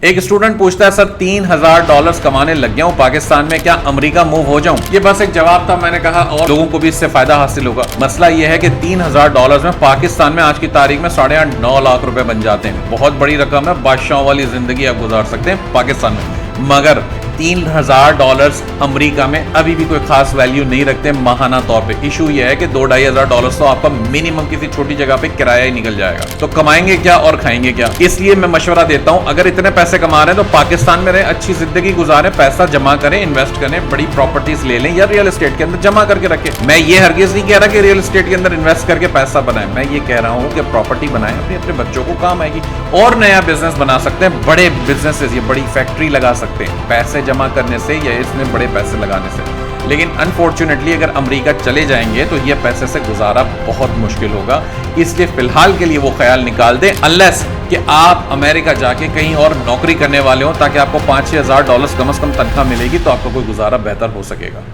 एक स्टूडेंट पूछता है, सर $3000 कमाने लग गया हूं पाकिस्तान में, क्या अमेरिका मूव हो जाऊं? ये बस एक जवाब था, मैंने कहा और लोगों को भी इससे फायदा हासिल होगा। मसला ये है कि $3000 में पाकिस्तान में आज की तारीख में 8.5-9 लाख रुपए बन जाते हैं। बहुत बड़ी रकम है, बादशाहों वाली जिंदगी आप गुजार सकते हैं पाकिस्तान में। मगर $3000 अमेरिका में अभी भी कोई खास वैल्यू नहीं रखते माहाना तौर पे। इशू ये है कि $2-2.5 तो आपका मिनिमम किसी छोटी जगह पे किराया ही निकल जाएगा। तो कमाएंगे क्या और खाएंगे क्या? इसलिए मैं मशवरा देता हूं, अगर इतने पैसे कमा रहे हैं तो पाकिस्तान में रहे, अच्छी जिंदगी गुजारें, पैसा जमा करें, इन्वेस्ट करें, बड़ी प्रॉपर्टीज ले लें या रियल एस्टेट के अंदर जमा करके रखें। मैं ये हरगिज नहीं कह रहा कि रियल एस्टेट के अंदर इन्वेस्ट करके पैसा बनाएं, मैं ये कह रहा हूं कि प्रॉपर्टी बनाएं, अपने बच्चों को काम आएगी। और नया बिजनेस बना सकते हैं, बड़े बिजनेसेस, ये बड़ी फैक्ट्री लगा सकते हैं पैसे जमा करने से या इसमें बड़े पैसे लगाने से। लेकिन अनफॉर्चुनेटली अगर अमेरिका चले जाएंगे तो ये पैसे से गुजारा बहुत मुश्किल होगा। इसलिए फिलहाल के लिए वो ख्याल निकाल दें, अनलेस कि आप अमेरिका जाके कहीं और नौकरी करने वाले हो, ताकि आपको $5-6 हज़ार कम से कम तनख्वाह मिलेगी तो आपका कोई गुजारा बेहतर हो सकेगा।